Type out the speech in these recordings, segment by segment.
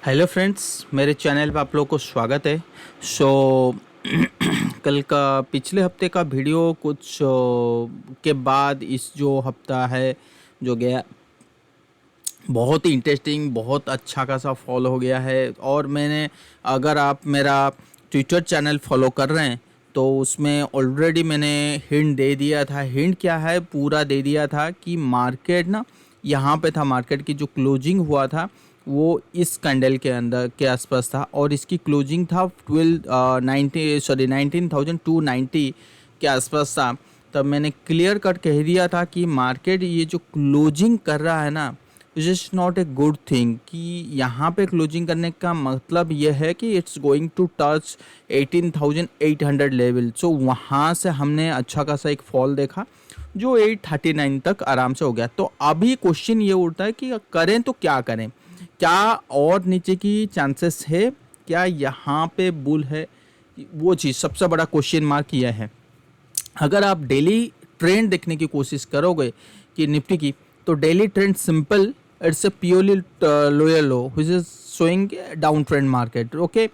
Hello friends, मेरे channel पे आप लोगों को स्वागत है। सो कल का पिछले हफ्ते का वीडियो कुछ के बाद इस जो हफ्ता है जो गया, बहुत ही इंटरेस्टिंग, बहुत अच्छा खासा फॉलो हो गया है। और मैंने, अगर आप मेरा ट्विटर चैनल फॉलो कर रहे हैं तो उसमें ऑलरेडी मैंने हिंट दे दिया था। हिंट क्या है, पूरा दे दिया था कि मार्केट ना यहाँ पे था। मार्केट की जो क्लोजिंग हुआ था वो इस कैंडल के अंदर के आसपास था और इसकी क्लोजिंग था 19,290 के आसपास था। तब मैंने क्लियर कट कह दिया था कि मार्केट ये जो क्लोजिंग कर रहा है ना, it is not a good thing. कि यहाँ पे क्लोजिंग करने का मतलब यह है कि it's going to touch 18,800 level. So वहाँ से हमने अच्छा खासा एक फॉल देखा जो 839 तक आराम से हो गया। तो अभी क्वेश्चन ये उठता है कि करें तो क्या करें, क्या और नीचे की चांसेस है, क्या यहाँ पे बुल है, वो चीज़ सबसे बड़ा क्वेश्चन मार्क यह है। अगर आप डेली ट्रेंड देखने की कोशिश करोगे कि निफ्टी की, तो daily trend simple, it's a purely lower low which is showing down trend market. Okay,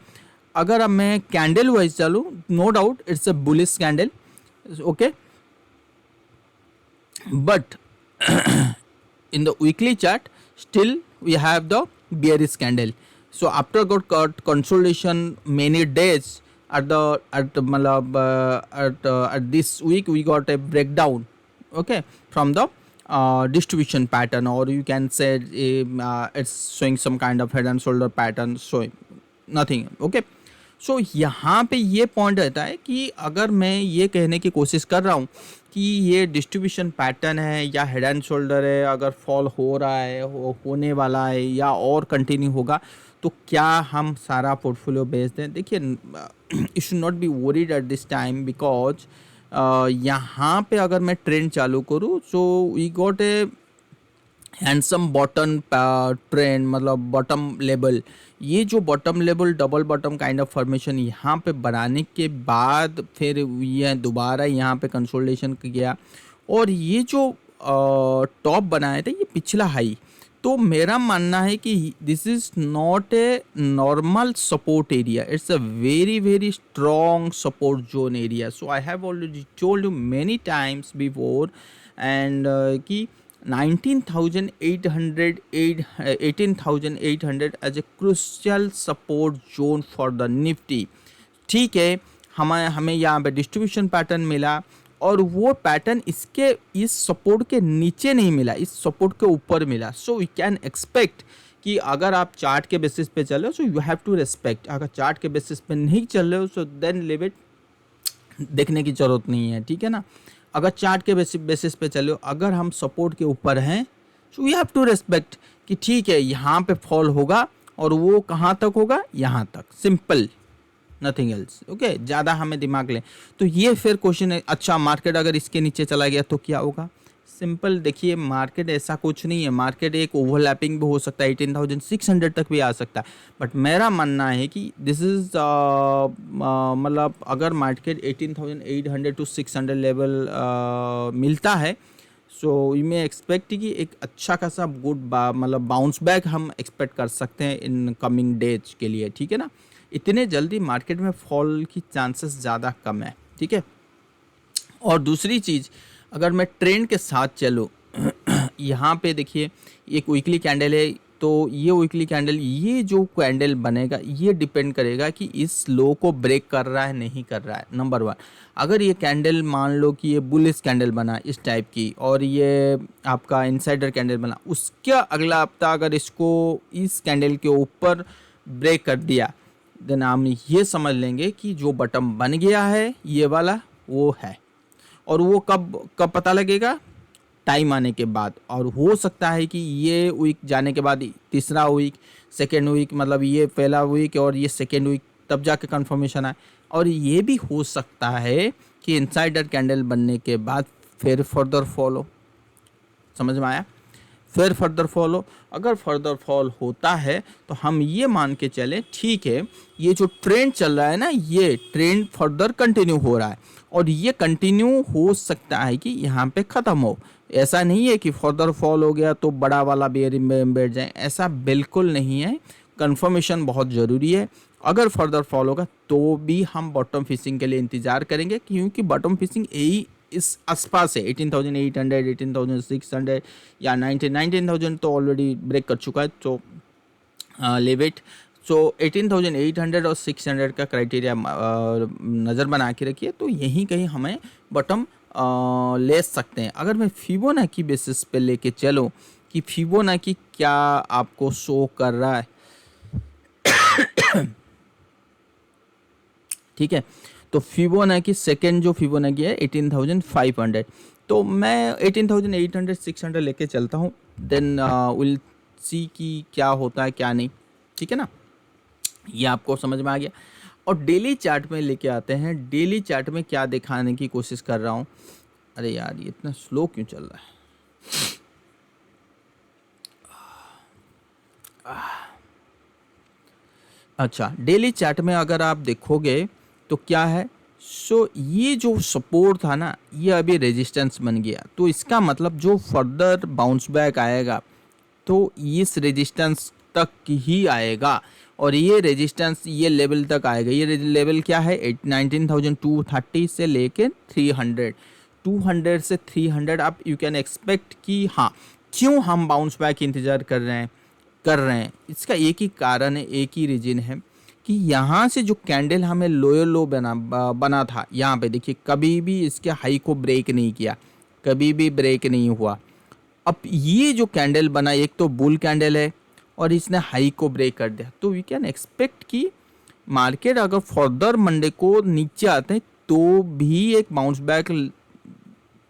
अगर अब मैं कैंडल वाइज चलूँ, no doubt it's a bullish candle. Okay, but in the weekly chart still we have the bearish candle. So after got consolidation many days at this week we got a breakdown, okay, from the distribution pattern, or you can say it's showing some kind of head and shoulder pattern showing nothing. Okay, सो यहाँ पे ये point रहता है कि अगर मैं ये कहने की कोशिश कर रहा हूँ कि ये डिस्ट्रीब्यूशन पैटर्न है या हेड एंड शोल्डर है, अगर फॉल हो रहा है, होने वाला है या और कंटिन्यू होगा, तो क्या हम सारा पोर्टफोलियो बेच दें? देखिए, you should not be worried at this time, because यहाँ पे अगर मैं ट्रेंड चालू करूँ, so we got a handsome bottom trend, मतलब बॉटम लेवल। ये जो bottom level double bottom kind of formation यहाँ पे बनाने के बाद फिर ये दोबारा यहाँ पे कंसोलिडेशन किया और ये जो टॉप बनाया था ये पिछला हाई। तो मेरा मानना है कि this is not a normal support area, it's a very very strong support zone area. So I have already told you many times before and कि 19,800 18,800 as a crucial support zone for the Nifty. ठीक है, हमें यहाँ पे distribution pattern मिला और वो pattern इस सपोर्ट के नीचे नहीं मिला, इस सपोर्ट के ऊपर मिला। सो वी कैन एक्सपेक्ट कि अगर आप चार्ट के बेसिस पे चल रहे हो so you have to respect. अगर चार्ट के बेसिस पे नहीं चल रहे हो सो देन लिव इट, देखने की ज़रूरत नहीं है, ठीक है ना। अगर चार्ट के बेसिस पे चलो, अगर हम सपोर्ट के ऊपर हैं so we have to respect कि ठीक है यहाँ पे फॉल होगा और वो कहाँ तक होगा, यहाँ तक, सिंपल, नथिंग एल्स। ओके, ज़्यादा हमें दिमाग लें तो ये फिर क्वेश्चन है, अच्छा मार्केट अगर इसके नीचे चला गया तो क्या होगा? सिंपल देखिए, मार्केट ऐसा कुछ नहीं है, मार्केट एक ओवरलैपिंग भी हो सकता है, 18,600 तक भी आ सकता है। बट मेरा मानना है कि दिस इज़ मतलब अगर मार्केट 18,800 टू 600 लेवल मिलता है सो यू मे एक्सपेक्ट कि एक अच्छा खासा गुड मतलब बाउंस बैक हम एक्सपेक्ट कर सकते हैं इन कमिंग डेज के लिए, ठीक है ना। इतने जल्दी मार्केट में फॉल की चांसेस ज़्यादा कम है, ठीक है। और दूसरी चीज़, अगर मैं ट्रेंड के साथ चलूँ यहाँ पे देखिए एक वीकली कैंडल है, तो ये वीकली कैंडल, ये जो कैंडल बनेगा ये डिपेंड करेगा कि इस लो को ब्रेक कर रहा है नहीं कर रहा है। नंबर वन, अगर ये कैंडल मान लो कि ये बुलिश कैंडल बना इस टाइप की और ये आपका इनसाइडर कैंडल बना, उसका अगला हफ्ता अगर इसको इस कैंडल के ऊपर ब्रेक कर दिया, देन हम ये समझ लेंगे कि जो बटन बन गया है ये वाला वो है। और वो कब कब पता लगेगा? टाइम आने के बाद। और हो सकता है कि ये वीक जाने के बाद तीसरा वीक, सेकेंड वीक, मतलब ये पहला वीक और ये सेकेंड वीक, तब जाके कंफर्मेशन आए। और ये भी हो सकता है कि इनसाइडर कैंडल बनने के बाद फिर फर्दर फॉलो, समझ में आया? फिर फर्दर फॉलो, अगर फर्दर फॉल होता है तो हम ये मान के चलें ठीक है, ये जो ट्रेंड चल रहा है ना, ये ट्रेंड फर्दर कंटिन्यू हो रहा है और ये कंटिन्यू हो सकता है कि यहाँ पे ख़त्म हो। ऐसा नहीं है कि फर्दर फॉल हो गया तो बड़ा वाला बेयरिंग में बैठ जाए, ऐसा बिल्कुल नहीं है। कंफर्मेशन बहुत ज़रूरी है। अगर फर्दर फॉल होगा तो भी हम बॉटम फिशिंग के लिए इंतज़ार करेंगे, क्योंकि बॉटम फिशिंग यही इस आसपास है 18,800, 18,600 या 19,000 तो ऑलरेडी ब्रेक कर चुका है, तो लिव इट। सो 18,800 और 600 का क्राइटेरिया नज़र बना के रखिए, तो यहीं कहीं हमें बॉटम ले सकते हैं। अगर मैं फिबोनाची बेसिस पे लेके चलूँ कि फिबोनाची क्या आपको शो कर रहा है, ठीक है, तो फिबोनाची सेकेंड जो फिबोनाची है 18,500, तो मैं 18,800 600 लेके चलता हूँ, देन विल सी कि क्या होता है क्या नहीं, ठीक है ना, ये आपको समझ में आ गया। और डेली चार्ट में लेके आते हैं। डेली चार्ट में क्या दिखाने की कोशिश कर रहा हूँ, अरे यार ये इतना स्लो क्यों चल रहा है। अच्छा, डेली चार्ट में अगर आप देखोगे तो क्या है, सो ये जो सपोर्ट था ना, ये अभी रेजिस्टेंस बन गया, तो इसका मतलब जो फर्दर बाउंस बैक आएगा तो इस रेजिस्टेंस तक ही आएगा, और ये रेजिस्टेंस ये लेवल तक आएगा। ये लेवल क्या है, 19,230 से लेके 300, 200 से 300 आप यू कैन एक्सपेक्ट कि हाँ, क्यों हम बाउंस बैक इंतज़ार कर रहे हैं, इसका एक ही कारण है, एक ही रीजन है कि यहाँ से जो कैंडल हमें लोअर लो बना था, यहाँ पे देखिए कभी भी इसके हाई को ब्रेक नहीं किया, कभी भी ब्रेक नहीं हुआ। अब ये जो कैंडल बना, एक तो बुल कैंडल है और इसने हाई को ब्रेक कर दिया, तो वी कैन एक्सपेक्ट कि मार्केट अगर फर्दर मंडे को नीचे आते हैं तो भी एक बाउंस बैक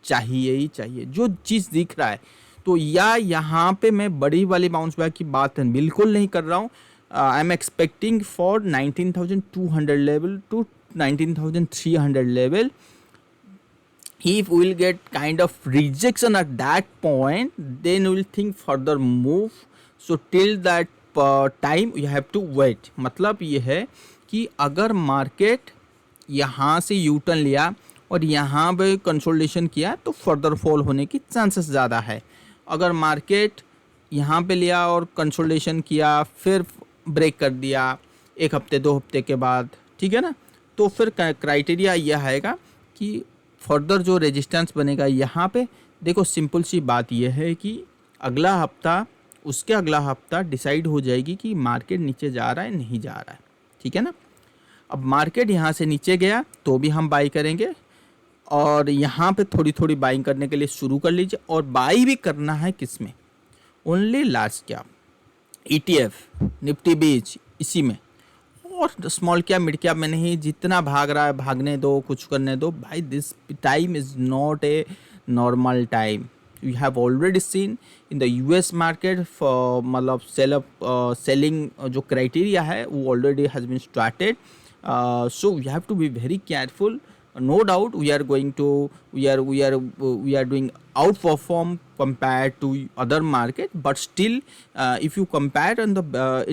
चाहिए ही चाहिए, जो चीज़ दिख रहा है। तो या यहाँ पे मैं बड़ी वाली बाउंस बैक की बात बिल्कुल नहीं कर रहा हूँ। I am expecting for 19,200 level to 19,300 level. If we will get kind of rejection at that point, then we will think further move. So till that time you have to wait. मतलब ये है कि अगर market यहाँ से U turn लिया और यहाँ पे कंसोलिडेशन किया तो फर्दर फॉल होने की चांसेस ज़्यादा है. अगर मार्केट यहाँ पे लिया और कंसोलिडेशन किया फिर ब्रेक कर दिया एक हफ्ते दो हफ्ते के बाद, ठीक है ना, तो फिर क्राइटेरिया यह आएगा कि फर्दर जो रेजिस्टेंस बनेगा यहाँ पे. देखो सिंपल सी बात यह है कि अगला हफ्ता उसके अगला हफ्ता डिसाइड हो जाएगी कि मार्केट नीचे जा रहा है नहीं जा रहा है, ठीक है ना. अब मार्केट यहाँ से नीचे गया तो भी हम बाई करेंगे और यहाँ पे थोड़ी थोड़ी बाइंग करने के लिए शुरू कर लीजिए. और बाई भी करना है किस में, only large cap ETF Nifty बीच इसी में, और स्मॉल कैप मिड कैप में नहीं. जितना भाग रहा है भागने दो, कुछ करने दो भाई. This time is not a normal time. You have already seen in the US market मतलब सेलिंग जो क्राइटेरिया है वो already has been started. So we have to be very careful. No doubt we are going to we are doing outperform compared to other market, but still if you compare on the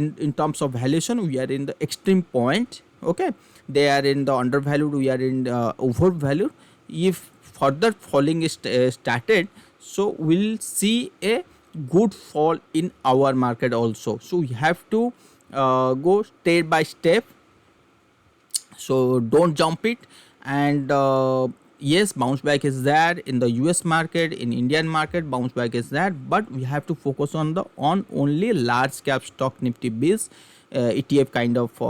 in terms of valuation we are in the extreme point. Okay, they are in the undervalued, we are in overvalued. If further falling is started, so we'll see a good fall in our market also. So we have to go step by step, so don't jump it. And yes, bounce back is there in the US market, in Indian market bounce back is there, but we have to focus on only large cap stock nifty biz ETF kind of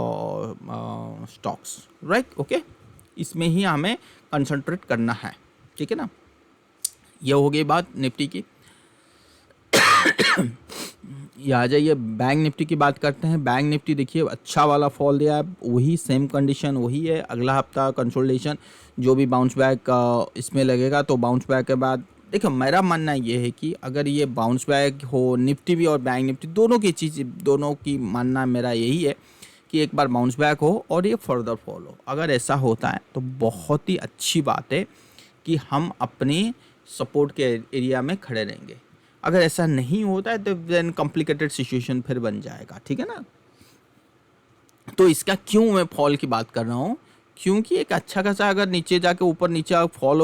stocks, right? Okay, इसमें ही हमें concentrate करना है, ठीक है ना. ये हो गई बात निफ्टी की. ये आ जाइए बैंक निफ्टी की बात करते हैं. बैंक निफ्टी देखिए अच्छा वाला फॉल दिया है, वही सेम कंडीशन वही है. अगला हफ्ता कंसोलिडेशन जो भी बाउंस बैक इसमें लगेगा, तो बाउंस बैक के बाद देखो मेरा मानना ये है कि अगर ये बाउंस बैक हो निफ्टी भी और बैंक निफ्टी दोनों की मानना मेरा यही है कि एक बार बाउंस बैक हो और ये फर्दर फॉल हो. अगर ऐसा होता है तो बहुत ही अच्छी बात है कि हम अपने सपोर्ट के एरिया में खड़े रहेंगे. अगर ऐसा नहीं होता है तो देन कॉम्प्लिकेटेड सिचुएशन फिर बन जाएगा, ठीक है ना. तो इसका क्यों मैं फॉल की बात कर रहा हूँ, क्योंकि एक अच्छा खासा अगर नीचे जाके ऊपर नीचे फॉल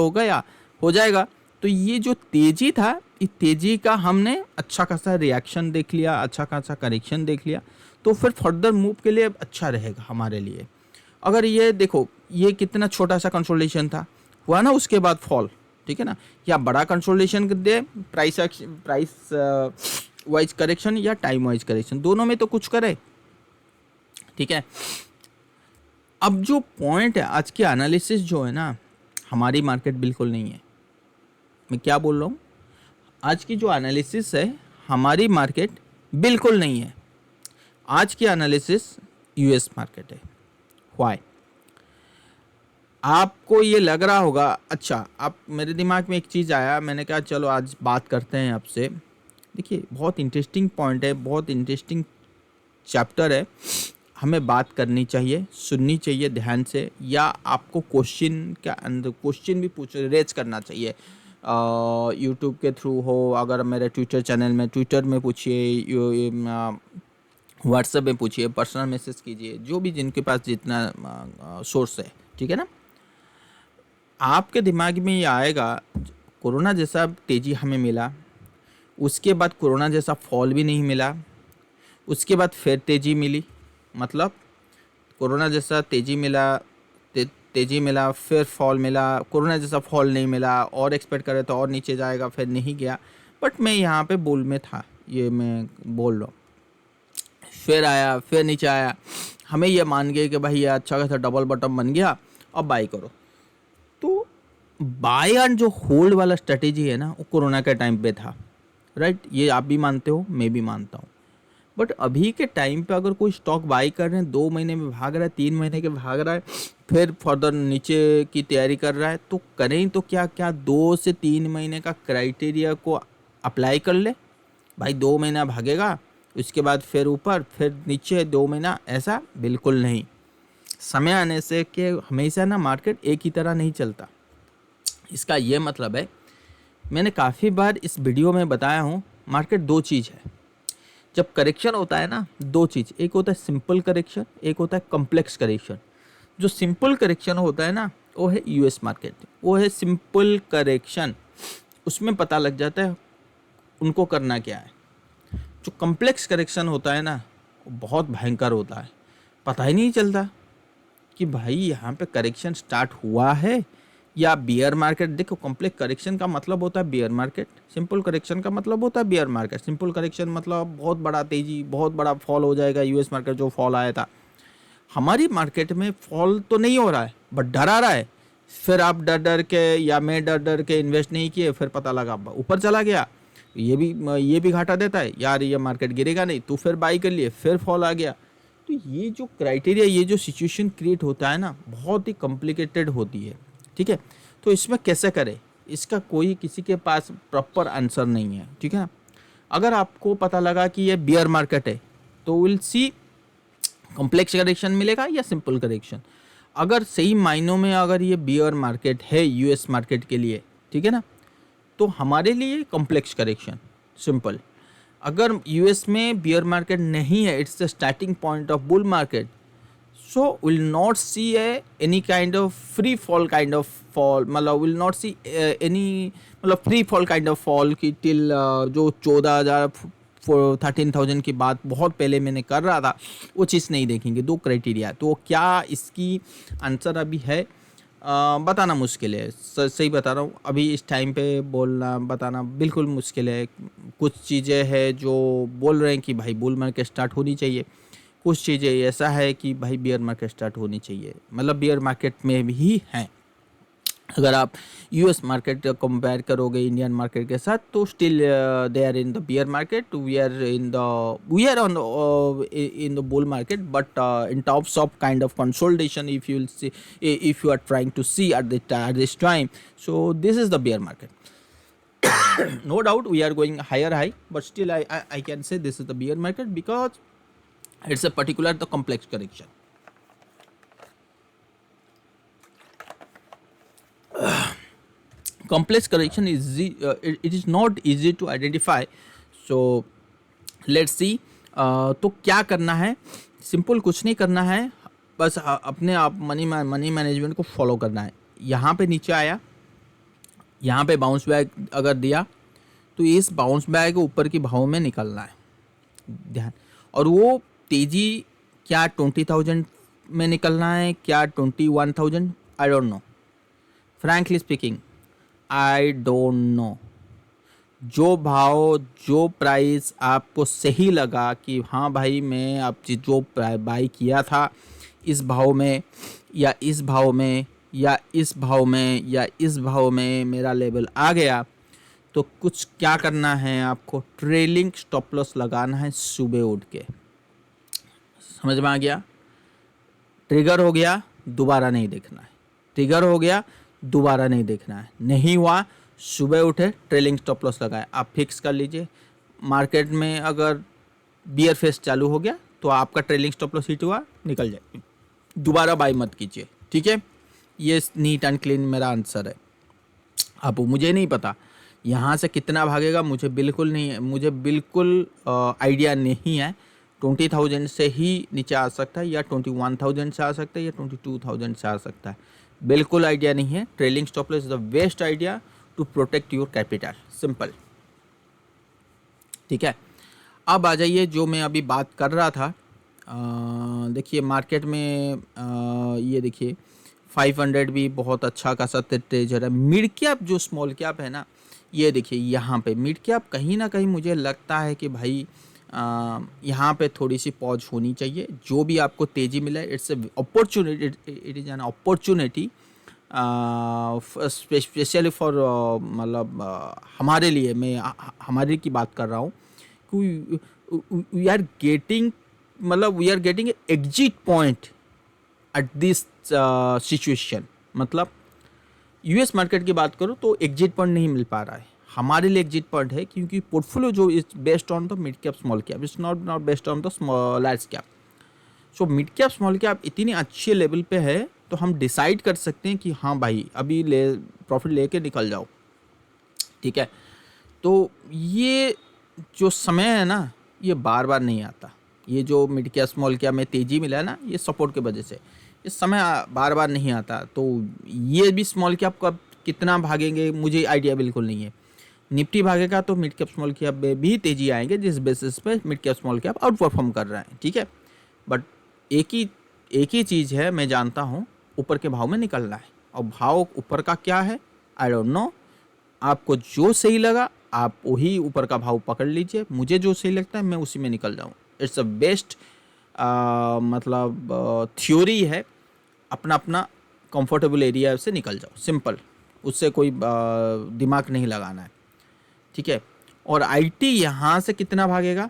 हो जाएगा तो ये जो तेज़ी था, इस तेज़ी का हमने अच्छा खासा रिएक्शन देख लिया, अच्छा खासा करेक्शन देख लिया, तो फिर फर्दर मूव के लिए अच्छा रहेगा हमारे लिए। अगर ये देखो, ये कितना छोटा सा कंसोलिडेशन था, हुआ ना उसके बाद फॉल, ठीक है ना, या बड़ा कंसोलिडेशन दे, प्राइस वाइज करेक्शन या टाइम वाइज करेक्शन, दोनों में तो कुछ करे, ठीक है। अब जो पॉइंट है आज की एनालिसिस जो है ना, हमारी मार्केट बिल्कुल नहीं है। मैं क्या बोल रहा हूँ, आज की जो एनालिसिस है हमारी मार्केट बिल्कुल नहीं है। आज की एनालिसिस यूएस मार्केट है। व्हाई? आपको ये लग रहा होगा, अच्छा, आप मेरे दिमाग में एक चीज़ आया, मैंने कहा चलो आज बात करते हैं आपसे। देखिए बहुत इंटरेस्टिंग पॉइंट है, बहुत इंटरेस्टिंग चैप्टर है, हमें बात करनी चाहिए, सुननी चाहिए ध्यान से, या आपको क्वेश्चन के अंदर क्वेश्चन भी रेज करना चाहिए। यूट्यूब के थ्रू हो, अगर मेरे ट्विटर चैनल में, ट्विटर में पूछिए, व्हाट्सएप में पूछिए, पर्सनल मैसेज कीजिए, जो भी जिनके पास जितना सोर्स है, ठीक है ना। आपके दिमाग में ये आएगा, कोरोना जैसा तेज़ी हमें मिला, उसके बाद कोरोना जैसा फॉल भी नहीं मिला, उसके बाद फिर तेज़ी मिली, मतलब कोरोना जैसा तेज़ी मिला, तेज़ी मिला, फिर फॉल मिला, कोरोना जैसा फॉल नहीं मिला, और एक्सपेक्ट करे तो और नीचे जाएगा, फिर नहीं गया। बट मैं यहाँ पे बुल में था, ये मैं बोल रहा हूँ। फिर आया, फिर नीचे आया, हमें ये मान गए कि भाई ये अच्छा खासा डबल बॉटम बन गया, अब बाई करो। तो बाय एंड जो होल्ड वाला स्ट्रेटेजी है ना, वो कोरोना के टाइम पे था, राइट। ये आप भी मानते हो, मैं भी मानता हूँ। बट अभी के टाइम पे अगर कोई स्टॉक बाई कर रहे हैं, 2 महीने में भाग रहा है, 3 महीने के भाग रहा है, फिर फर्दर नीचे की तैयारी कर रहा है, तो करें तो क्या क्या 2 से 3 महीने का क्राइटेरिया को अप्लाई कर ले। भाई 2 महीना भागेगा, उसके बाद फिर ऊपर, फिर नीचे 2 महीना, ऐसा बिल्कुल नहीं। समय आने से कि हमेशा ना मार्केट एक ही तरह नहीं चलता। इसका ये मतलब है, मैंने काफ़ी बार इस वीडियो में बताया हूँ, मार्केट 2 चीज़ है। जब करेक्शन होता है ना, 2 चीज़, एक होता है सिंपल करेक्शन, एक होता है कॉम्प्लेक्स करेक्शन। जो सिंपल करेक्शन होता है ना, वो है यूएस मार्केट, वो है सिंपल करेक्शन, उसमें पता लग जाता है उनको करना क्या है। जो कॉम्प्लेक्स करेक्शन होता है ना, वो बहुत भयंकर होता है, पता ही नहीं चलता कि भाई यहाँ पे करेक्शन स्टार्ट हुआ है या बियर मार्केट। देखो, कॉम्प्लेक्स करेक्शन का मतलब होता है बियर मार्केट, सिंपल करेक्शन का मतलब होता है बियर मार्केट। सिंपल करेक्शन मतलब बहुत बड़ा तेजी, बहुत बड़ा फॉल हो जाएगा, यूएस मार्केट जो फॉल आया था। हमारी मार्केट में फॉल तो नहीं हो रहा है, बट डर आ रहा है। फिर आप डर डर के, या मैं डर डर के इन्वेस्ट नहीं किए, फिर पता लगा ऊपर चला गया, ये भी घाटा देता है यार, ये मार्केट गिरेगा नहीं, तो फिर बाई कर लिए, फिर फॉल आ गया। तो ये जो क्राइटेरिया, ये जो सिचुएशन क्रिएट होता है ना, बहुत ही कॉम्प्लिकेटेड होती है, ठीक है। तो इसमें कैसे करें, इसका कोई किसी के पास प्रॉपर आंसर नहीं है, ठीक है ना। अगर आपको पता लगा कि ये बियर मार्केट है, तो विल सी कॉम्प्लेक्स करेक्शन मिलेगा या सिंपल करेक्शन। अगर सही मायनों में अगर ये बियर मार्केट है यूएस मार्केट के लिए, ठीक है ना, तो हमारे लिए कॉम्प्लेक्स करेक्शन सिंपल। अगर यूएस में बियर मार्केट नहीं है, it's the starting point of bull market, so will not see any kind of free fall kind of fall, मतलब will not see any मतलब free fall kind of fall की till जो 14,000 13,000 की बात बहुत पहले मैंने कर रहा था, वो चीज़ नहीं देखेंगे। 2 क्राइटेरिया, तो क्या इसकी आंसर अभी है बताना मुश्किल है, सही बता रहा हूँ, अभी इस टाइम पे बोलना बताना बिल्कुल मुश्किल है। कुछ चीज़ें हैं जो बोल रहे हैं कि भाई बुल मार्केट स्टार्ट होनी चाहिए, कुछ चीज़ें ऐसा है कि भाई बियर मार्केट स्टार्ट होनी चाहिए, मतलब बियर मार्केट में भी हैं। अगर आप यूएस मार्केट कंपेयर करोगे इंडियन मार्केट के साथ, तो still they are in the bear market, we are on in the bull market, but in terms of kind of consolidation, if you are trying to see at this time, so this is the bear market. No doubt we are going higher high, but still I can say this is the bear market because it's a particular the complex correction. Complex correction is it is not easy to identify, so let's see. तो क्या करना है, simple कुछ नहीं करना है, बस अपने आप मनी मैनेजमेंट को फॉलो करना है। यहाँ पे नीचे आया, यहाँ पे बाउंस बैक अगर दिया, तो इस बाउंस बैक ऊपर की भाव में निकलना है, ध्यान। और वो तेज़ी क्या 20,000 में निकलना है, क्या 21,000, I don't know, frankly speaking I don't know. जो भाव, जो प्राइस आपको सही लगा कि हाँ भाई मैं अब जो बाई किया था इस भाव में या इस भाव में या इस भाव में या इस भाव में मेरा लेवल आ गया, तो कुछ क्या करना है आपको, ट्रेलिंग स्टॉप लॉस लगाना है सुबह उठ के। समझ में आ गया? ट्रिगर हो गया, दोबारा नहीं देखना है, ट्रिगर हो गया, दोबारा नहीं देखना है, नहीं हुआ सुबह उठे ट्रेलिंग स्टॉप लॉस लगाए, आप फिक्स कर लीजिए। मार्केट में अगर बियर फेस चालू हो गया तो आपका ट्रेलिंग स्टॉप लॉस हिट हुआ, निकल जाए, दोबारा बाई मत कीजिए, ठीक है। ये नीट एंड क्लीन मेरा आंसर है। अब मुझे नहीं पता यहाँ से कितना भागेगा, मुझे बिल्कुल नहीं है, मुझे बिल्कुल आइडिया नहीं है। 20,000 से ही नीचे आ सकता है या 21,000 से आ सकता है या 22,000 से आ सकता है, बिल्कुल आइडिया नहीं है। Trailing stop loss is the best idea to protect your capital, simple, ठीक है। अब आ जाइए जो मैं अभी बात कर रहा था। देखिए मार्केट में ये देखिए 500 भी बहुत अच्छा खासा ट्रेजर है। मिड कैप जो स्मॉल कैप है ना, ये देखिए यहाँ पे मिड कैप कहीं ना कहीं मुझे लगता है कि भाई यहाँ पे थोड़ी सी पॉज होनी चाहिए। जो भी आपको तेज़ी मिला है it's opportunity, it is an opportunity specially for मतलब हमारे लिए, मैं हमारे की बात कर रहा हूँ कि वी आर गेटिंग, मतलब we are getting exit point at this situation. मतलब यूएस मार्केट की बात करो तो एग्जिट पॉइंट नहीं मिल पा रहा है, हमारे लिए एग्जिट पॉइंट है क्योंकि पोर्टफोलियो जो is based on the mid cap small cap, it's not based on the large cap. So mid cap small cap इतनी अच्छे लेवल पे है तो हम डिसाइड कर सकते हैं कि हाँ भाई अभी प्रॉफिट लेके निकल जाओ, ठीक है। तो ये जो समय है ना ये बार बार नहीं आता, ये जो मिड कैप स्मॉल कैप में तेज़ी मिला है ना ये सपोर्ट की वजह से, इस समय बार बार नहीं आता। तो ये भी स्मॉल कैप कब कितना भागेंगे मुझे आइडिया बिल्कुल नहीं है। निफ्टी भागेगा तो मिड कैप स्मॉल कैप में भी तेज़ी आएंगे जिस बेसिस पे mid cap small cap out perform कर रहे हैं, ठीक है। बट एक ही चीज़ है, मैं जानता हूँ ऊपर के भाव में निकलना है, और भाव ऊपर का क्या है आई डोंट नो। आपको जो सही लगा आप वही ऊपर का भाव पकड़ लीजिए, मुझे जो सही लगता है मैं उसी में निकल जाऊँ। इट्स अ बेस्ट मतलब थ्योरी है, अपना अपना कंफर्टेबल एरिया से निकल जाओ, सिंपल, उससे कोई दिमाग नहीं लगाना है, ठीक है। और आईटी यहाँ से कितना भागेगा,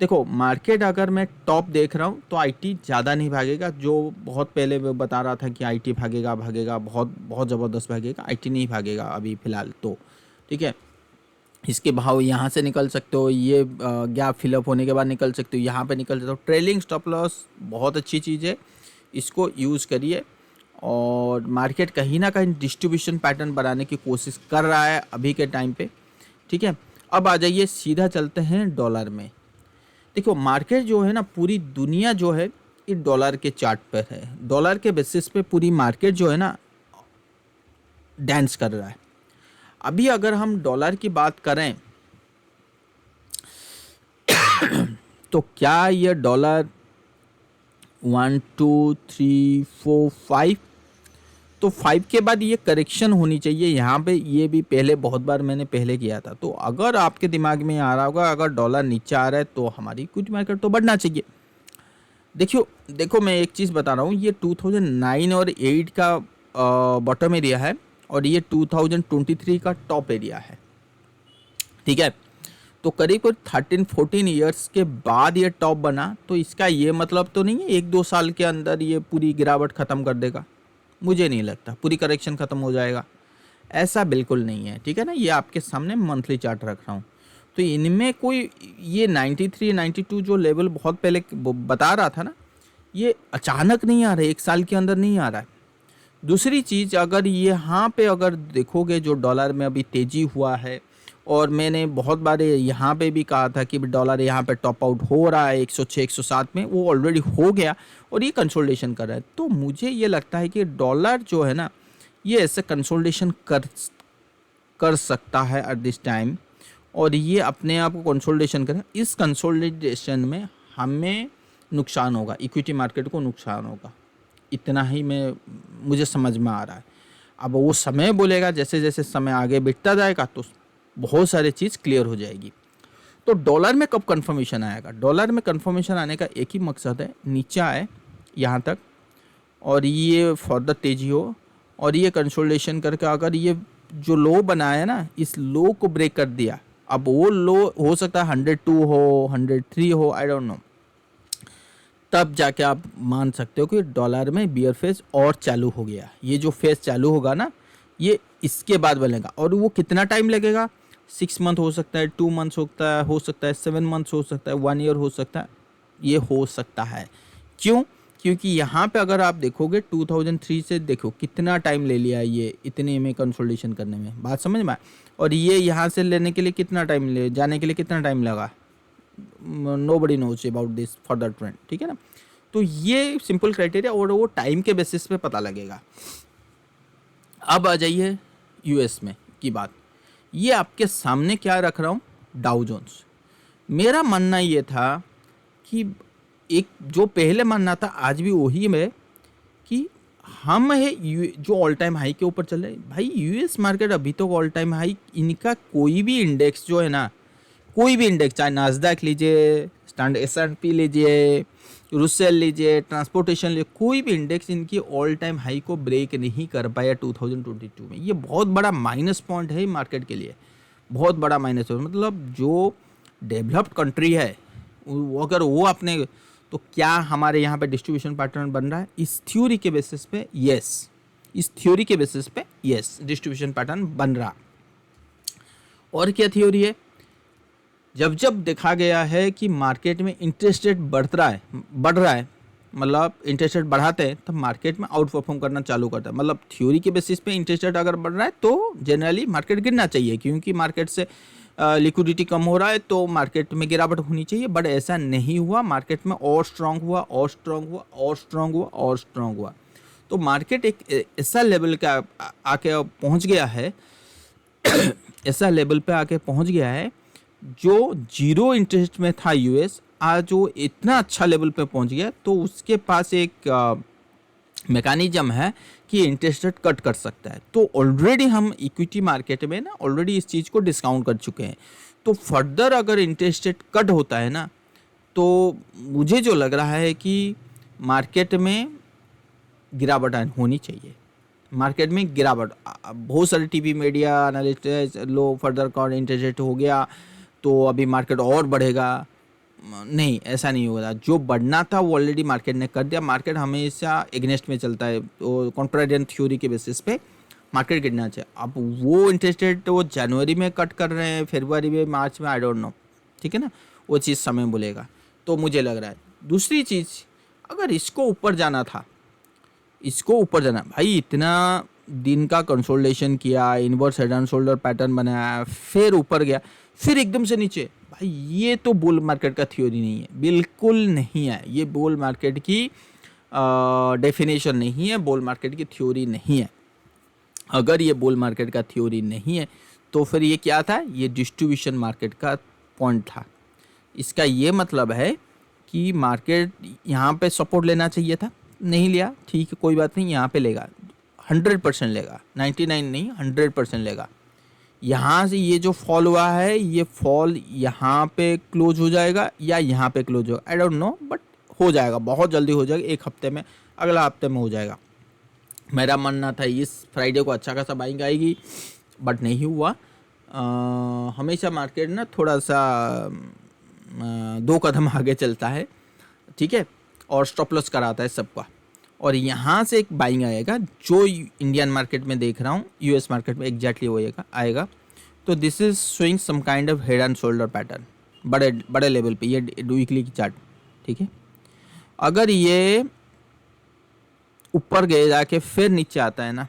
देखो मार्केट अगर मैं टॉप देख रहा हूँ तो आईटी ज़्यादा नहीं भागेगा। जो बहुत पहले मैं बता रहा था कि आईटी भागेगा भागेगा बहुत बहुत ज़बरदस्त भागेगा, आईटी नहीं भागेगा अभी फ़िलहाल तो, ठीक है। इसके भाव यहाँ से निकल सकते हो, ये गैप फिलअप होने के बाद निकल सकते हो, यहाँ पे निकल सकते हो। ट्रेलिंग स्टॉप लॉस बहुत अच्छी चीज़ है, इसको यूज़ करिए। और मार्केट कहीं ना कहीं डिस्ट्रीब्यूशन पैटर्न बनाने की कोशिश कर रहा है अभी के टाइम पे, ठीक है। अब आ जाइए सीधा चलते हैं डॉलर में। देखो मार्केट जो है ना, पूरी दुनिया जो है ये डॉलर के चार्ट पर है, डॉलर के बेसिस पे पूरी मार्केट जो है ना डांस कर रहा है। अभी अगर हम डॉलर की बात करें तो क्या ये डॉलर 1 2 3 4 5, तो 5 के बाद ये करेक्शन होनी चाहिए यहाँ पे। ये भी पहले बहुत बार मैंने पहले किया था। तो अगर आपके दिमाग में आ रहा होगा अगर डॉलर नीचे आ रहा है तो हमारी कुछ मार्केट तो बढ़ना चाहिए। देखो मैं एक चीज़ बता रहा हूँ, ये 2009 और 8 का बॉटम एरिया है और ये 2023 का टॉप एरिया है, ठीक है। तो करीब 13-14 ईयर्स के बाद ये टॉप बना, तो इसका ये मतलब तो नहीं है 1-2 साल के अंदर ये पूरी गिरावट ख़त्म कर देगा, मुझे नहीं लगता पूरी करेक्शन ख़त्म हो जाएगा, ऐसा बिल्कुल नहीं है, ठीक है ना। ये आपके सामने मंथली चार्ट रख रहा हूँ। तो इनमें कोई ये 93-92 जो लेवल बहुत पहले बता रहा था ना, ये अचानक नहीं आ रहा है, 1 साल के अंदर नहीं आ रहा है। दूसरी चीज़ अगर यहाँ पे अगर देखोगे जो डॉलर में अभी तेज़ी हुआ है, और मैंने बहुत बार यहाँ पे भी कहा था कि डॉलर यहाँ पे टॉप आउट हो रहा है 106-107 में, वो ऑलरेडी हो गया और ये कंसोलिडेशन कर रहा है। तो मुझे ये लगता है कि डॉलर जो है ना ये ऐसे कंसोलिडेशन कर सकता है एट दिस टाइम, और ये अपने आप को कंसोलिडेशन करें। इस कंसोलिडेशन में हमें नुकसान होगा, इक्विटी मार्केट को नुकसान होगा। इतना ही मुझे समझ में आ रहा है। अब वो समय बोलेगा, जैसे जैसे समय आगे बढ़ता जाएगा तो बहुत सारी चीज़ क्लियर हो जाएगी। तो डॉलर में कब कंफर्मेशन आएगा? डॉलर में कंफर्मेशन आने का एक ही मकसद है, नीचे आए यहाँ तक और ये फर्दर तेजी हो और ये कंसोलिडेशन करके अगर ये जो लो बनाया ना, इस लो को ब्रेक कर दिया, अब वो लो हो सकता है 102 हो, 103 हो, आई डोंट नो, तब जाके आप मान सकते हो कि डॉलर में बियर फेज और चालू हो गया। ये जो फेज चालू होगा ना, ये इसके बाद बनेगा। और वो कितना टाइम लगेगा? 6 मंथ हो सकता है, 2 मंथ्स हो सकता है 7 मंथ्स हो सकता है, 1 ईयर हो सकता है, ये हो सकता है। क्यों? क्योंकि यहाँ पे अगर आप देखोगे 2003 से देखो कितना टाइम ले लिया ये इतने में कंसोलिडेशन करने में, बात समझ में आए? और ये यहाँ से लेने के लिए कितना टाइम जाने के लिए कितना टाइम लगा? Nobody knows about this further trend, ठीक है ना। तो ये सिंपल क्राइटेरिया और वो टाइम के बेसिस पे पता लगेगा। अब आ जाइए यूएस में की बात। ये आपके सामने क्या रख रहा हूँ, डाउ जोन्स। मेरा मानना ये था कि एक जो पहले मानना था आज भी वही है कि हम है जो ऑल टाइम हाई के ऊपर चल रहे हैं। भाई यूएस मार्केट अभी तो ऑल टाइम हाई, इनका कोई भी इंडेक्स जो है ना, कोई भी इंडेक्स, चाहे नास्डैक लीजिए, स्टैंडर्ड S&P लीजिए, रुसेल लीजिए, ट्रांसपोर्टेशन लीजिए, कोई भी इंडेक्स इनकी ऑल टाइम हाई को ब्रेक नहीं कर पाया 2022 में। ये बहुत बड़ा माइनस पॉइंट है मार्केट के लिए, बहुत बड़ा माइनस पॉइंट। मतलब जो डेवलप्ड कंट्री है अगर वो अपने, तो क्या हमारे यहाँ पे डिस्ट्रीब्यूशन पैटर्न बन रहा है इस थ्योरी के बेसिस पे? यस, इस थ्योरी के बेसिस पे यस डिस्ट्रीब्यूशन पैटर्न बन रहा। और क्या थ्योरी है? जब जब देखा गया है कि मार्केट में इंटरेस्ट रेट बढ़ रहा है, मतलब इंटरेस्ट रेट बढ़ाते हैं तब मार्केट में आउट परफॉर्म करना चालू करता है। मतलब थ्योरी के बेसिस पे इंटरेस्ट रेट अगर बढ़ रहा है तो जनरली मार्केट गिरना चाहिए, क्योंकि मार्केट से लिक्विडिटी कम हो रहा है तो मार्केट में गिरावट होनी चाहिए। बट ऐसा नहीं हुआ, मार्केट में और स्ट्रांग हुआ और स्ट्रांग हुआ और स्ट्रांग हुआ और स्ट्रांग हुआ। तो मार्केट एक ऐसा लेवल का आके पहुंच गया है ऐसा लेवल पे आके पहुंच गया है जो जीरो इंटरेस्ट में था यूएस, आज वो इतना अच्छा लेवल पे पहुंच गया तो उसके पास एक मैकेनिज्म है कि इंटरेस्ट रेट कट कर सकता है। तो ऑलरेडी हम इक्विटी मार्केट में ना ऑलरेडी इस चीज़ को डिस्काउंट कर चुके हैं। तो फर्दर अगर इंटरेस्ट रेट कट होता है ना, तो मुझे जो लग रहा है कि मार्केट में गिरावट होनी चाहिए। मार्केट में गिरावट, बहुत सारे टीवी मीडिया एनालिस्ट लो फर्दर कॉन इंटरेस्ट रेट हो गया तो अभी मार्केट और बढ़ेगा। नहीं, ऐसा नहीं होगा। जो बढ़ना था वो ऑलरेडी मार्केट ने कर दिया। मार्केट हमेशा एग्नेस्ट में चलता है, तो कॉन्ट्रारियन थ्योरी के बेसिस पे मार्केट गिरना चाहिए। अब वो इंटरेस्ट रेट वो जनवरी में कट कर रहे हैं, फरवरी में, मार्च में, आई डोंट नो, ठीक है ना, वो चीज़ समय बोलेगा। तो मुझे लग रहा है दूसरी चीज़, अगर इसको ऊपर जाना था, इसको ऊपर जाना, भाई इतना दिन का कंसोलिडेशन किया, inverse head and shoulder pattern बनाया, फिर ऊपर गया, फिर एकदम से नीचे, भाई ये तो बुल मार्केट का थ्योरी नहीं है, बिल्कुल नहीं है। ये बुल मार्केट की डेफिनेशन नहीं है, बुल मार्केट की थ्योरी नहीं है। अगर ये बुल मार्केट का थ्योरी नहीं है तो फिर ये क्या था? ये डिस्ट्रीब्यूशन मार्केट का पॉइंट था। इसका ये मतलब है कि मार्केट यहाँ पे सपोर्ट लेना चाहिए था, नहीं लिया, ठीक है, कोई बात नहीं, यहाँ पे लेगा, 100% लेगा, 99 नहीं 100% लेगा। यहाँ से ये जो फॉल हुआ है, ये फॉल यहाँ पे क्लोज हो जाएगा या यहाँ पे क्लोज होगा, आई डोंट नो, बट हो जाएगा, बहुत जल्दी हो जाएगा, एक हफ्ते में, अगला हफ्ते में हो जाएगा। मेरा मानना था इस फ्राइडे को अच्छा खासा बाइंग आएगी, बट नहीं हुआ। हमेशा मार्केट ना थोड़ा सा 2 कदम आगे चलता है, ठीक है, और स्टॉप लॉस कराता है सबका। और यहाँ से एक बाइंग आएगा जो इंडियन मार्केट में देख रहा हूँ, यूएस मार्केट में एग्जैक्टली वो आएगा। तो this is showing some kind of head and shoulder pattern बड़े लेवल पे, ये वीकली की चार्ट, ठीक है। अगर ये ऊपर गए जाके फिर नीचे आता है ना,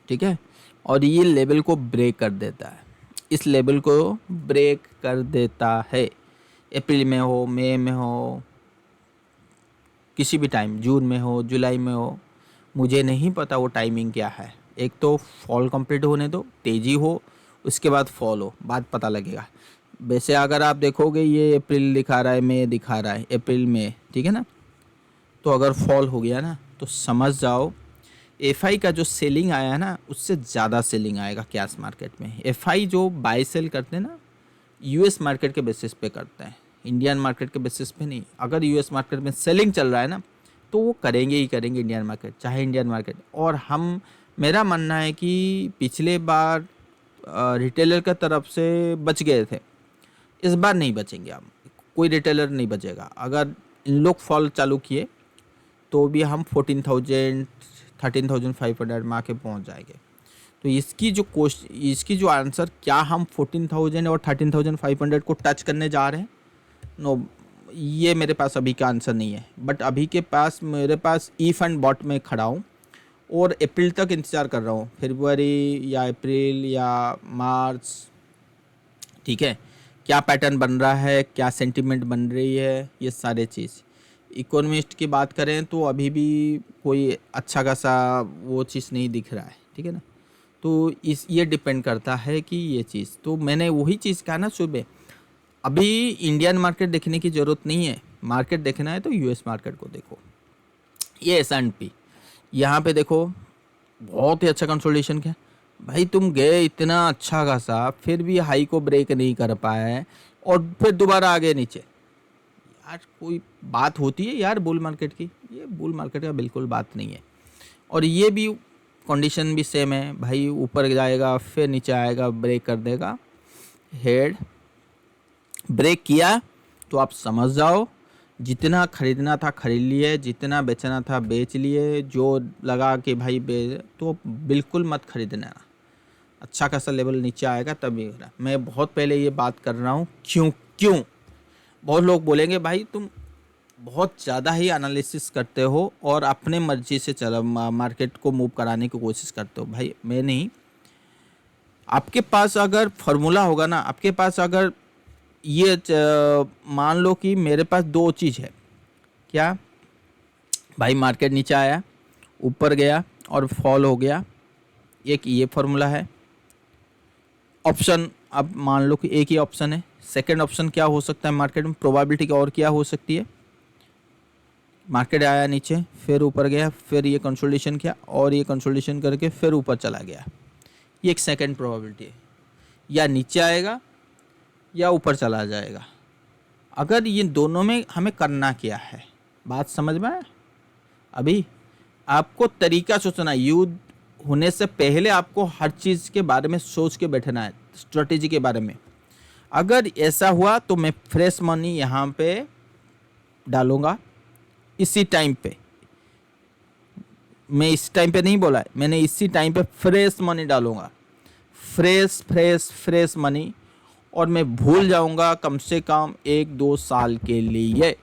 ठीक है, और ये लेवल को ब्रेक कर देता है, इस लेवल को ब्रेक कर देता है, अप्रैल में हो, मई में हो, किसी भी टाइम, जून में हो, जुलाई में हो, मुझे नहीं पता वो टाइमिंग क्या है। एक तो फॉल कंप्लीट होने दो, तेज़ी हो, उसके बाद फॉल हो, बाद पता लगेगा। वैसे अगर आप देखोगे ये अप्रैल दिखा रहा है, मई दिखा रहा है, अप्रैल में, ठीक है ना। तो अगर फॉल हो गया ना तो समझ जाओ एफआई का जो सेलिंग आया है ना उससे ज़्यादा सेलिंग आएगा कैश मार्केट में। एफआई जो बाय सेल करते हैं ना यूएस मार्केट के बेसिस पे करते हैं, इंडियन मार्केट के बेसिस पे नहीं। अगर यूएस मार्केट में सेलिंग चल रहा है ना तो वो करेंगे ही करेंगे इंडियन मार्केट, चाहे इंडियन मार्केट। और हम, मेरा मानना है कि पिछले बार रिटेलर की तरफ से बच गए थे, इस बार नहीं बचेंगे हम, कोई रिटेलर नहीं बचेगा। अगर इन लोग फॉल चालू किए तो भी हम 14,000 13,500 में आके पहुँच जाएंगे। तो इसकी जो आंसर, क्या हम 14,000 और 13,500 को टच करने जा रहे हैं? नो, ये मेरे पास अभी का आंसर नहीं है। बट अभी के पास मेरे पास ईफ एंड बॉट में खड़ा हूँ और अप्रैल तक इंतज़ार कर रहा हूँ, फरवरी या अप्रैल या मार्च, ठीक है। क्या पैटर्न बन रहा है, क्या सेंटिमेंट बन रही है, ये सारे चीज़। इकोनॉमिस्ट की बात करें तो अभी भी कोई अच्छा खासा वो चीज़ नहीं दिख रहा है, ठीक है ना। तो ये डिपेंड करता है कि ये चीज़, तो मैंने वही चीज़ कहा ना सुबह, अभी इंडियन मार्केट देखने की ज़रूरत नहीं है। मार्केट देखना है तो यूएस मार्केट को देखो। ये S&P यहाँ पे देखो, बहुत ही अच्छा कंसोलिडेशन किया भाई। तुम गए इतना अच्छा खासा, फिर भी हाई को ब्रेक नहीं कर पाए और फिर दोबारा आ गए नीचे। यार कोई बात होती है यार बुल मार्केट की? ये बुल मार्केट का बिल्कुल बात नहीं है। और ये भी कंडीशन भी सेम है भाई, ऊपर जाएगा फिर नीचे आएगा, ब्रेक कर देगा। हेड ब्रेक किया तो आप समझ जाओ जितना खरीदना था खरीद लिए, जितना बेचना था बेच लिए। जो लगा कि भाई तो बिल्कुल मत खरीदना। अच्छा खासा लेवल नीचे आएगा तभी। मैं बहुत पहले ये बात कर रहा हूँ। क्यों बहुत लोग बोलेंगे भाई तुम बहुत ज़्यादा ही एनालिसिस करते हो और अपने मर्जी से चलो मार्केट को मूव कराने की कोशिश करते हो। भाई मैं नहीं, आपके पास अगर फार्मूला होगा ना, आपके पास अगर ये मान लो कि मेरे पास दो चीज़ है। क्या भाई? मार्केट नीचे आया, ऊपर गया और फॉल हो गया, एक ये फार्मूला है। ऑप्शन अब मान लो कि एक ही ऑप्शन है। सेकंड ऑप्शन क्या हो सकता है मार्केट में? प्रोबेबिलिटी और क्या हो सकती है? मार्केट आया नीचे, फिर ऊपर गया, फिर ये कंसोलिडेशन किया और ये कंसोलिडेशन करके फिर ऊपर चला गया। ये एक सेकंड प्रोबेबिलिटी है, या नीचे आएगा या ऊपर चला जाएगा। अगर ये दोनों में हमें करना क्या है, बात समझ में आया? अभी आपको तरीका सोचना है। युद्ध होने से पहले आपको हर चीज़ के बारे में सोच के बैठना है, स्ट्रेटेजी के बारे में। अगर ऐसा हुआ तो मैं फ्रेश मनी यहाँ पे डालूंगा इसी टाइम पे। मैं इस टाइम पे नहीं बोला है, मैंने इसी टाइम पे फ्रेश मनी डालूंगा। Fresh money. और मैं भूल जाऊंगा कम से कम 1-2 साल के लिए,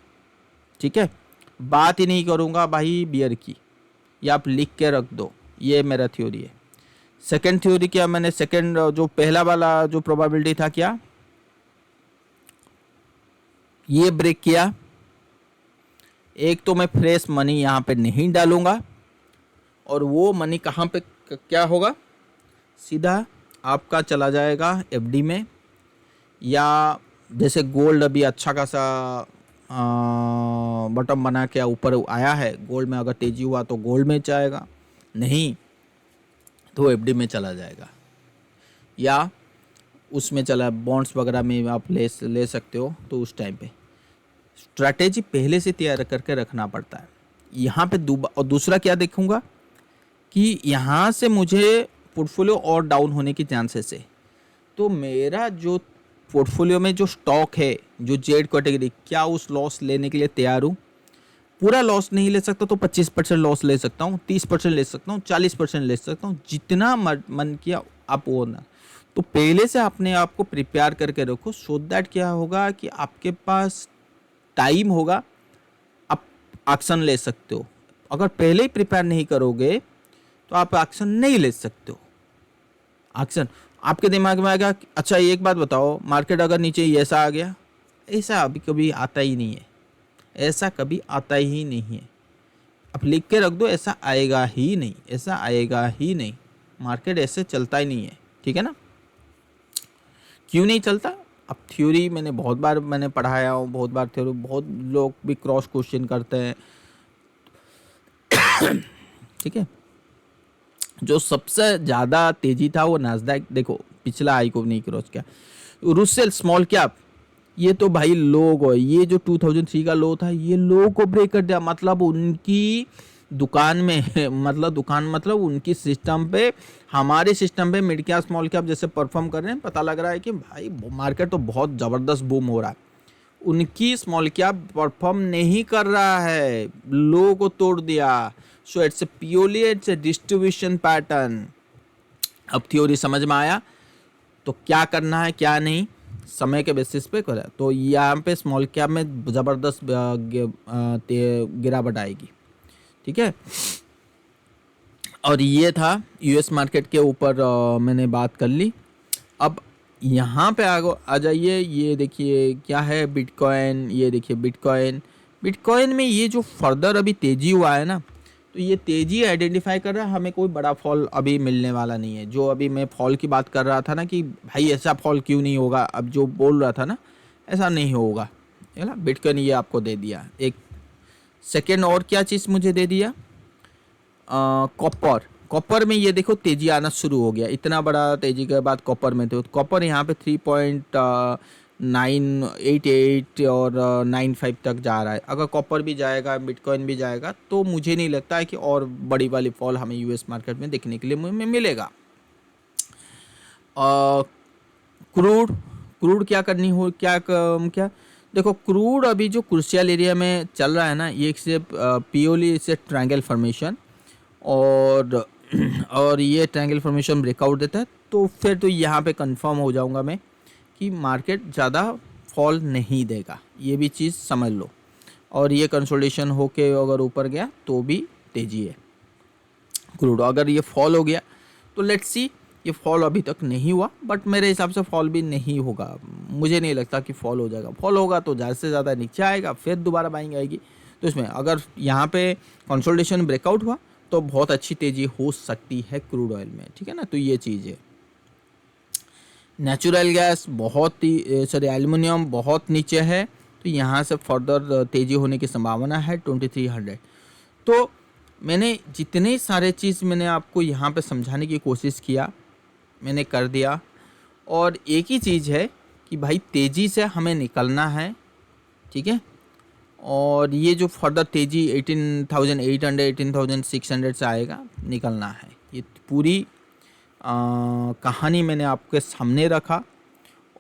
ठीक है। बात ही नहीं करूंगा भाई बियर की, या आप लिख के रख दो। ये मेरा थ्योरी है। सेकंड थ्योरी क्या? मैंने सेकंड जो पहला वाला जो प्रोबेबिलिटी था, क्या ये ब्रेक किया, एक तो मैं फ्रेश मनी यहाँ पे नहीं डालूंगा और वो मनी कहाँ पे क्या होगा? सीधा आपका चला जाएगा एफडी में, या जैसे गोल्ड अभी अच्छा खासा बटन बना के ऊपर आया है, गोल्ड में अगर तेजी हुआ तो गोल्ड में जाएगा, नहीं तो एफडी में चला जाएगा, या उसमें चला बॉन्ड्स वगैरह में आप ले सकते हो। तो उस टाइम पे स्ट्रैटेजी पहले से तैयार करके रखना पड़ता है। यहाँ पे और दूसरा क्या देखूँगा कि यहाँ से मुझे पोर्टफोलियो और डाउन होने की चांसेस है। तो मेरा जो पोर्टफोलियो में जो स्टॉक है, जो जेड कैटेगरी, क्या उस लॉस लेने के लिए तैयार हूँ? पूरा लॉस नहीं ले सकता तो 25% लॉस ले सकता हूँ, 30% ले सकता हूँ, 40% ले सकता हूँ, जितना मन किया आप वो ना। तो पहले से अपने आप को प्रिपेयर करके रखो, सो दैट क्या होगा कि आपके पास टाइम होगा, आप एक्शन ले सकते हो। अगर पहले ही प्रिपेयर नहीं करोगे तो आप एक्शन नहीं ले सकते हो। एक्शन आपके दिमाग में आएगा, अच्छा एक बात बताओ, मार्केट अगर नीचे ऐसा आ गया, ऐसा अभी कभी आता ही नहीं है, ऐसा कभी आता ही नहीं है। आप लिख के रख दो, ऐसा आएगा ही नहीं, ऐसा आएगा ही नहीं। मार्केट ऐसे चलता ही नहीं है, ठीक है ना। क्यों नहीं चलता? अब थ्योरी मैंने बहुत बार मैंने पढ़ाया हूँ, बहुत बार थ्योरी, बहुत लोग भी क्रॉस क्वेश्चन करते हैं, ठीक है। जो सबसे ज़्यादा तेजी था वो नास्डैक, देखो पिछला हाई को नहीं क्रॉस किया। रुसेल स्मॉल कैप, ये तो भाई लो को, ये जो 2003 का लो था ये लो को ब्रेक कर दिया, मतलब उनकी दुकान में मतलब उनकी सिस्टम पे, हमारे सिस्टम पे मिड कैप स्मॉल कैप जैसे परफॉर्म कर रहे हैं, पता लग रहा है कि भाई मार्केट तो बहुत ज़बरदस्त बूम हो रहा है। उनकी स्मॉल कैप परफॉर्म नहीं कर रहा है, लो को तोड़ दिया। So it's purely it's a distribution pattern. अब थ्योरी समझ में आया तो क्या करना है क्या नहीं समय के बेसिस पे करा, तो यहाँ पे स्मॉल कैप में ज़बरदस्त गिरावट आएगी, ठीक है। और ये था यूएस मार्केट के ऊपर मैंने बात कर ली। अब यहाँ पे आ जाइए, ये देखिए क्या है बिटकॉइन, ये देखिए बिटकॉइन में ये जो फर्दर अभी तेज़ी हुआ है ना, तो ये तेज़ी आइडेंटिफाई कर रहा है, हमें कोई बड़ा फॉल अभी मिलने वाला नहीं है। जो अभी मैं फॉल की बात कर रहा था ना कि भाई ऐसा फॉल क्यों नहीं होगा, अब जो बोल रहा था ना ऐसा नहीं होगा, है ना। बिटकॉइन ये आपको दे दिया एक सेकेंड, और क्या चीज़ मुझे दे दिया, कॉपर में ये देखो तेजी आना शुरू हो गया, इतना बड़ा तेजी के बाद कॉपर में थे, तो कॉपर यहाँ पे 3.988 और 95 तक जा रहा है। अगर कॉपर भी जाएगा बिटकॉइन भी जाएगा तो मुझे नहीं लगता है कि और बड़ी वाली फॉल हमें यूएस मार्केट में देखने के लिए मिलेगा। क्रूड क्या करनी हो, क्या देखो, क्रूड अभी जो क्रूशियल एरिया में चल रहा है ना, ये से प्योरली इसे ट्रायंगल फॉर्मेशन, और ये ट्रायंगल फॉर्मेशन ब्रेकआउट देता है, तो फिर तो यहाँ पे कंफर्म हो जाऊँगा मैं कि मार्केट ज़्यादा फॉल नहीं देगा, ये भी चीज़ समझ लो। और ये कंसोलिडेशन होके अगर ऊपर गया तो भी तेज़ी है क्रूड। अगर ये फॉल हो गया तो लेट्स सी, ये फॉल अभी तक नहीं हुआ, बट मेरे हिसाब से फॉल भी नहीं होगा, मुझे नहीं लगता कि फॉल हो जाएगा। फॉल होगा तो ज़्यादा से ज़्यादा नीचे आएगा, फिर दोबारा बाइंग आएगी। तो इसमें अगर यहाँ पे कंसोलिडेशन ब्रेकआउट हुआ तो बहुत अच्छी तेज़ी हो सकती है क्रूड ऑयल में, ठीक है ना। तो ये चीज़ है। नेचुरल गैस बहुत ही एल्युमिनियम बहुत नीचे है, तो यहाँ से फर्दर तेज़ी होने की संभावना है 2300। तो मैंने जितने सारे चीज़ मैंने आपको यहाँ पे समझाने की कोशिश किया, मैंने कर दिया। और एक ही चीज़ है कि भाई तेज़ी से हमें निकलना है, ठीक है। और ये जो फर्दर तेज़ी 18,800 18,600 से आएगा, निकलना है। ये पूरी कहानी मैंने आपके सामने रखा,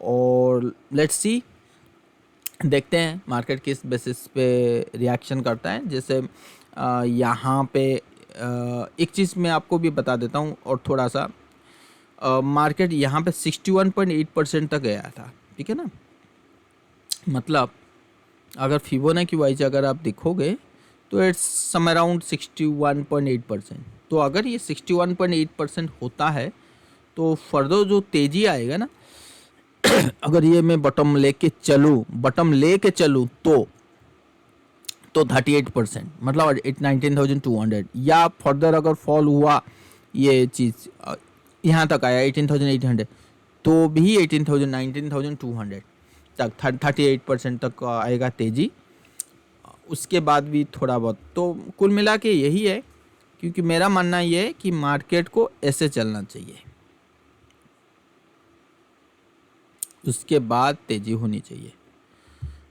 और लेट्स सी, देखते हैं मार्केट किस बेसिस पे रिएक्शन करता है। जैसे यहाँ पे एक चीज़ मैं आपको भी बता देता हूँ, और थोड़ा सा मार्केट यहाँ पे 61.8% तक गया था, ठीक है ना। मतलब अगर फिबोनाची वाइज अगर आप देखोगे तो इट्स सम अराउंड 61.8%। तो अगर ये 61.8% होता है तो फर्दर जो तेज़ी आएगा ना, अगर ये मैं बटम लेके चलूँ तो 38%, मतलब 19,200, या फर्दर अगर फॉल हुआ ये चीज़ यहाँ तक आया 18,800, तो भी 19,200 तक 38% तक आएगा तेज़ी। उसके बाद भी थोड़ा बहुत, तो कुल मिला के यही है, क्योंकि मेरा मानना ये है कि मार्केट को ऐसे चलना चाहिए, उसके बाद तेज़ी होनी चाहिए,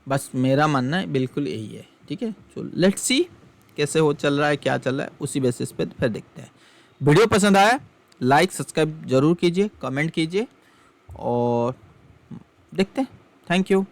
बस मेरा मानना है बिल्कुल यही है, ठीक है। सो लेट्स सी कैसे हो चल रहा है, क्या चल रहा है, उसी बेसिस पे फिर देखते हैं। वीडियो पसंद आया लाइक सब्सक्राइब जरूर कीजिए, कमेंट कीजिए, और देखते हैं। Thank you.